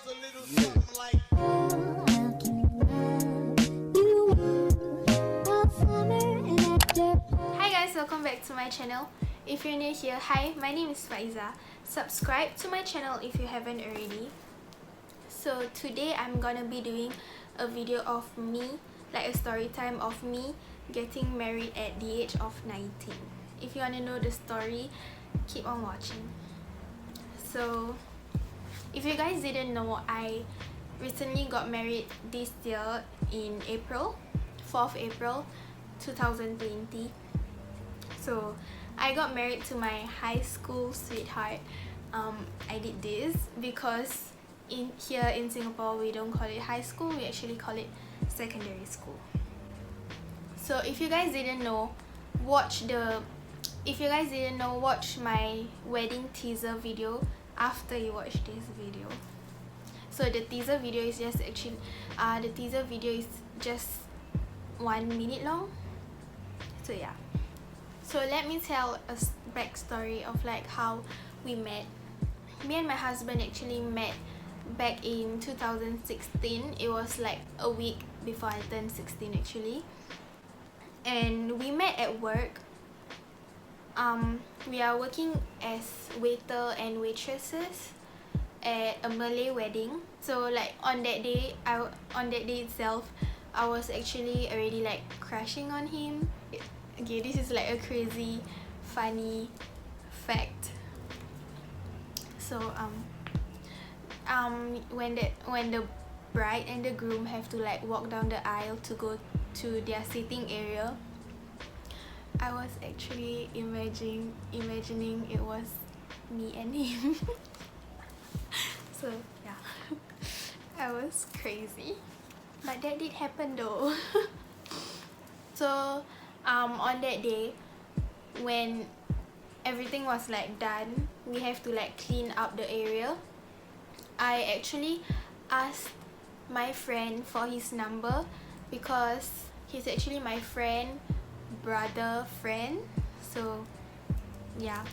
a little something like. Hi guys, welcome back to my channel. If you're new here, hi, my name is Faizah. Subscribe to my channel if you haven't already. So today I'm gonna be doing a video of me, like a story time of me getting married at the age of 19. If you wanna know the story, keep on watching. So if you guys didn't know, I recently got married this year in April, 4th April 2020. So I got married to my high school sweetheart. I did this because here in Singapore we don't call it high school, we actually call it secondary school. So if you guys didn't know, watch my wedding teaser video after you watch this video. So the teaser video is just 1 minute long. So yeah, so let me tell a backstory of like how we met. Me and my husband actually met back in 2016. It was like a week before I turned 16 actually, and we met at work. We are working as waiter and waitresses at a Malay wedding. So like on that day itself, I was actually already like crushing on him. Okay, this is like a crazy funny fact. So when the bride and the groom have to like walk down the aisle to go to their sitting area, I was actually imagining it was me and him. So yeah, I was crazy, but that did happen though. So on that day, when everything was like done, we have to like clean up the area. I actually asked my friend for his number because he's actually my brother friend. So yeah,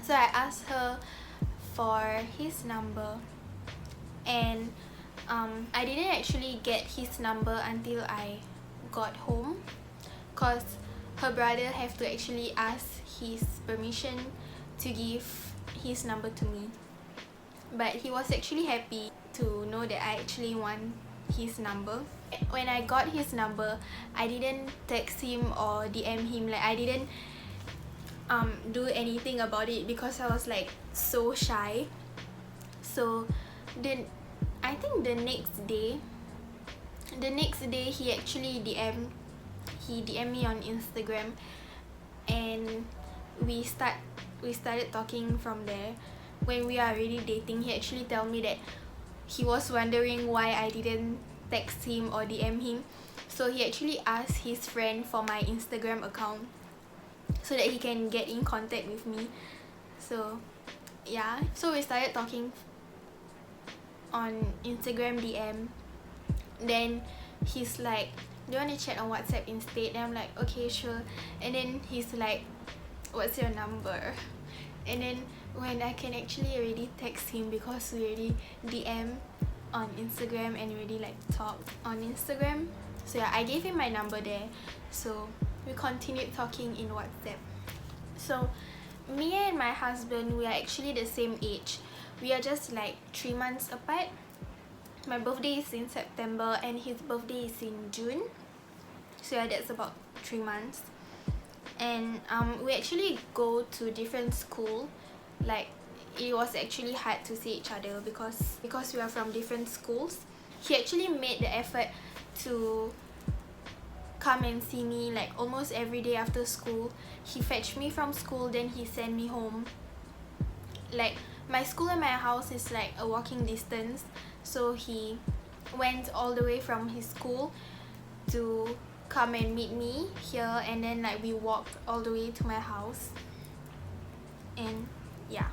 so I asked her for his number, and I didn't actually get his number until I got home, cause her brother have to actually ask his permission to give his number to me. But he was actually happy to know that I actually want his number. When I got his number, I didn't text him or DM him. Like I didn't do anything about it because I was like so shy. So then I think the next day he actually DM'd me on Instagram, and we started talking from there. When we are already dating, he actually tell me that he was wondering why I didn't text him or DM him. So he actually asked his friend for my Instagram account so that he can get in contact with me. So yeah, so we started talking on Instagram DM. Then he's like, do you want to chat on WhatsApp instead? And I'm like, okay, sure. And then he's like, what's your number? And then when I can actually already text him because we already DM on Instagram and already like talk on Instagram. So yeah, I gave him my number there. So we continued talking in WhatsApp. So me and my husband, we are actually the same age. We are just like 3 months apart. My birthday is in September and his birthday is in June. So yeah, that's about 3 months. And we actually go to different school. Like it was actually hard to see each other because we are from different schools. He actually made the effort to come and see me like almost every day after school. He fetched me from school, then he sent me home. Like my school and my house is like a walking distance, so he went all the way from his school to come and meet me here, and then like we walked all the way to my house. And yeah,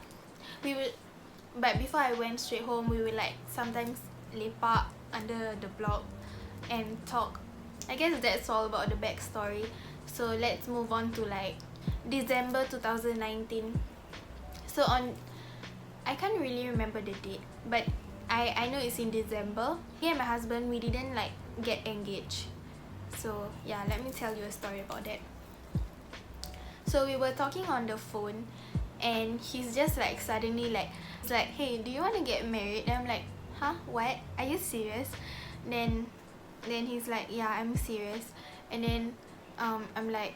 but before I went straight home, we would like sometimes lepak under the block and talk. I guess that's all about the backstory. So let's move on to like December 2019. So I can't really remember the date, but I know it's in December. Me and my husband, we didn't like get engaged. So yeah, let me tell you a story about that. So we were talking on the phone, and he's just like suddenly like, it's like, hey, do you want to get married? And I'm like, huh, what, are you serious? Then he's like, yeah, I'm serious. And then I'm like,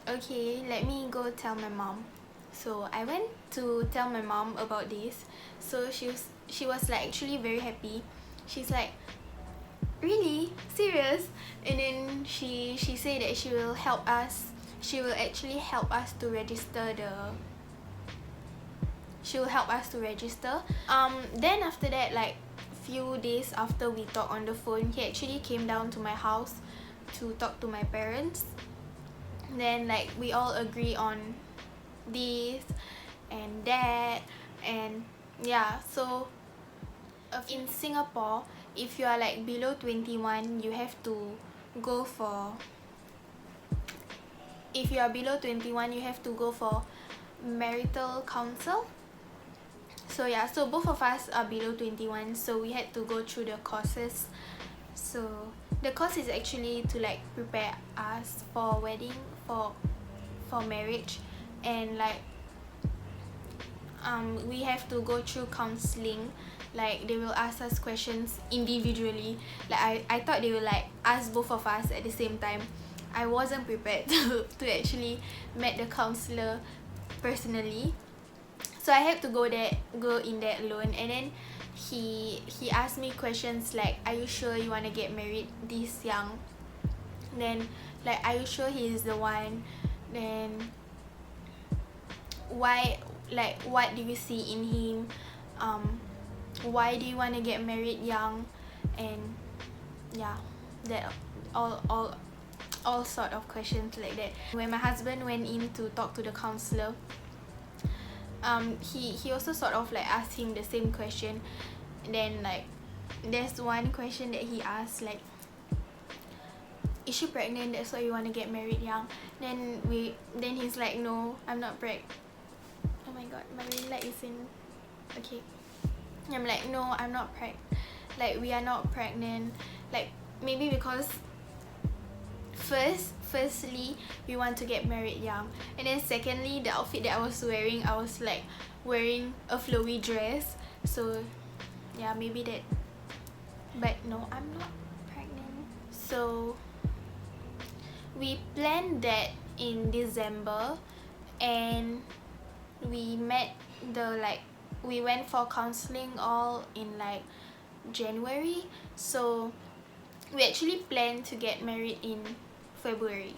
okay, let me go tell my mom. So I went to tell my mom about this. So she was like actually very happy. She's like, really, serious? And then she said that she will actually help us to register then after that, like few days after we talked on the phone, he actually came down to my house to talk to my parents. Then like we all agree on this and that, and yeah. So in Singapore, if you are like below 21, you have to go for marital council. So yeah, so both of us are below 21, so we had to go through the courses. So the course is actually to like prepare us for wedding, for marriage, and like we have to go through counseling. Like they will ask us questions individually. Like I thought they will like ask both of us at the same time. I wasn't prepared to actually meet the counselor personally. So I had to go in there alone. And then he asked me questions like, are you sure you want to get married this young? Then like, are you sure he is the one? Then why, like what do you see in him? Why do you want to get married young? And yeah, that all sort of questions like that. When my husband went in to talk to the counselor, he also sort of like asked him the same question. And then like there's one question that he asked, like, is she pregnant, that's why you want to get married young? Then he's like, no, I'm not pregnant. Oh my god, my ring light is in. Okay. I'm like, no, I'm not pregnant. Like, we are not pregnant. Like, maybe because firstly we want to get married young, and then secondly, the outfit that I was like wearing a flowy dress. So yeah, maybe that. But no, I'm not pregnant. So we planned that in December, and we went for counseling all in like January. So we actually planned to get married in Feb.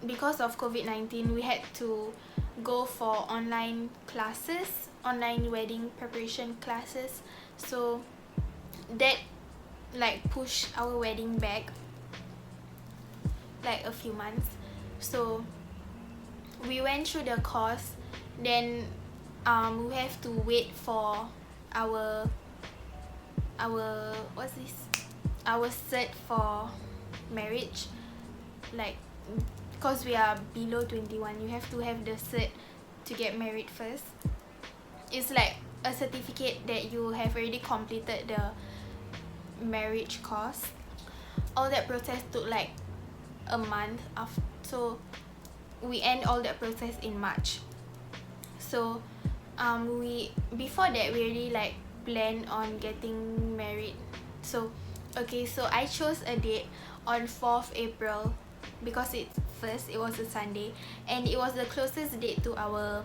Because of COVID-19, we had to go for online wedding preparation classes. So that like pushed our wedding back like a few months. So we went through the course. Then we have to wait for our cert for marriage. Like, because we are below 21, you have to have the cert to get married first. It's like a certificate that you have already completed the marriage course. All that process took like a month after. So we end all that process in March. So before that we already like planned on getting married. So okay, so I chose a date on 4th April because it was a Sunday, and it was the closest date to our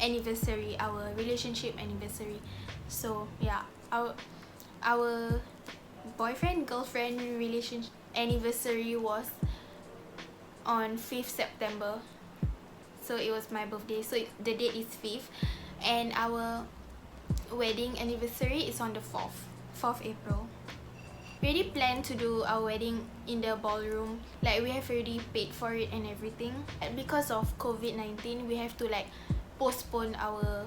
anniversary, our relationship anniversary. So yeah, our boyfriend girlfriend relationship anniversary was on 5th September. So it was my birthday, so the date is 5th, and our wedding anniversary is on the 4th April. We already planned to do our wedding in the ballroom. Like, we have already paid for it and everything. And because of COVID-19, we have to like postpone our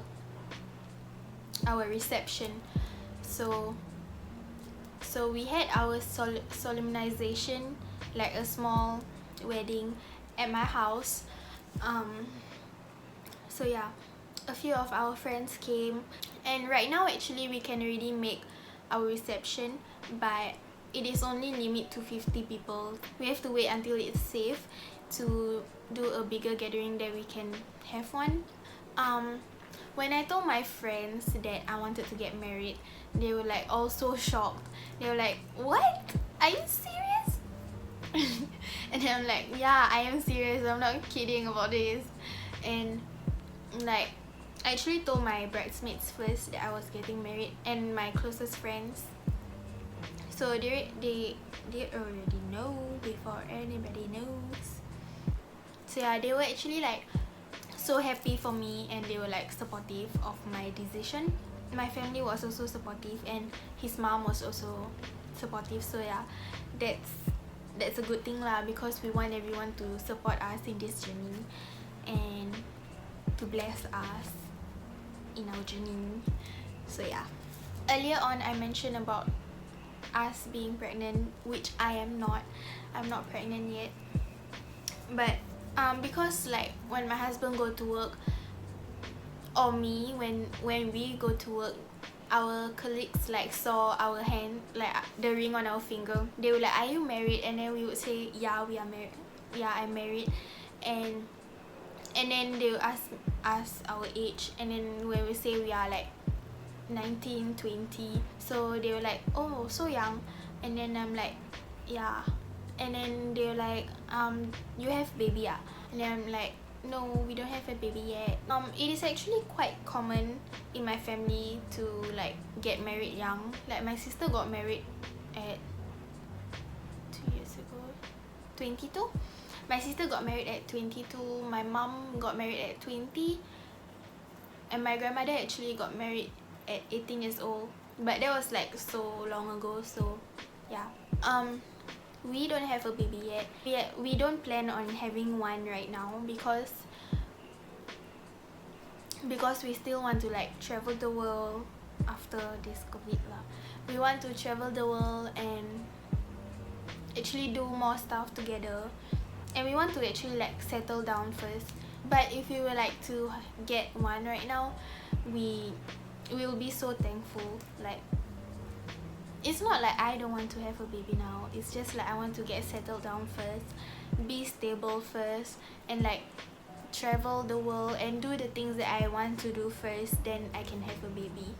reception. So we had our solemnization, like a small wedding at my house. So yeah, a few of our friends came, And right now actually we can already make our reception, but it is only limit to 50 people. We have to wait until it's safe to do a bigger gathering that we can have one. When I told my friends that I wanted to get married, they were like all so shocked. They were like, what? Are you serious? And then I'm like, yeah, I am serious, I'm not kidding about this. And like, I actually told my bridesmaids first that I was getting married, and my closest friends. So they already know before anybody knows. So yeah, they were actually like so happy for me, and they were like supportive of my decision. My family was also supportive, and his mom was also supportive. So yeah, that's a good thing lah, because we want everyone to support us in this journey and to bless us in our journey. So yeah, earlier on I mentioned about us being pregnant, which I am not. I'm not pregnant yet, but because like when my husband go to work, or me, when we go to work, our colleagues like saw our hand, like the ring on our finger. They were like, are you married? And then we would say, yeah, we are married. Yeah, I'm married. And then they will ask us our age, and then when we say we are like 19, 20, so they were like, oh, so young. And then I'm like, yeah. And then they were like, you have baby ah? And then I'm like, no, we don't have a baby yet. It is actually quite common in my family to like get married young. Like my sister got married at 2 years ago, 22. My sister got married at 22. My mom got married at 20, and my grandmother actually got married at 18 years old. But that was like so long ago. So yeah, we don't have a baby yet. We don't plan on having one right now, because we still want to like travel the world after this COVID lah. We want to travel the world and actually do more stuff together, and we want to actually like settle down first. But if we were like to get one right now, we will be so thankful. Like, it's not like I don't want to have a baby now, it's just like I want to get settled down first, be stable first, and like travel the world and do the things that I want to do first, then I can have a baby.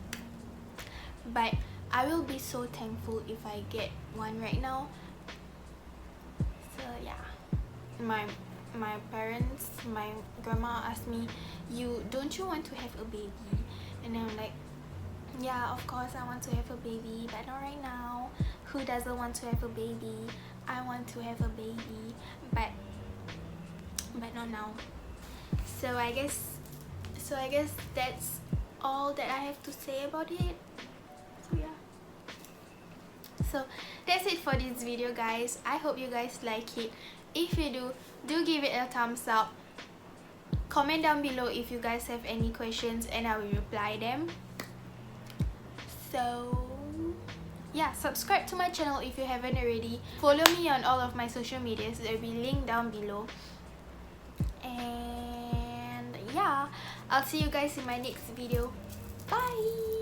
But I will be so thankful if I get one right now. So yeah, my parents, my grandma asked me, don't you want to have a baby? And then I'm like, yeah, of course I want to have a baby, but not right now. Who doesn't want to have a baby? I want to have a baby, but not now. So I guess that's all that I have to say about it. So yeah, so that's it for this video, guys. I hope you guys like it. If you do give it a thumbs up. Comment down below if you guys have any questions, and I will reply them. So yeah, subscribe to my channel if you haven't already. Follow me on all of my social medias, there will be linked down below. And yeah, I'll see you guys in my next video. Bye.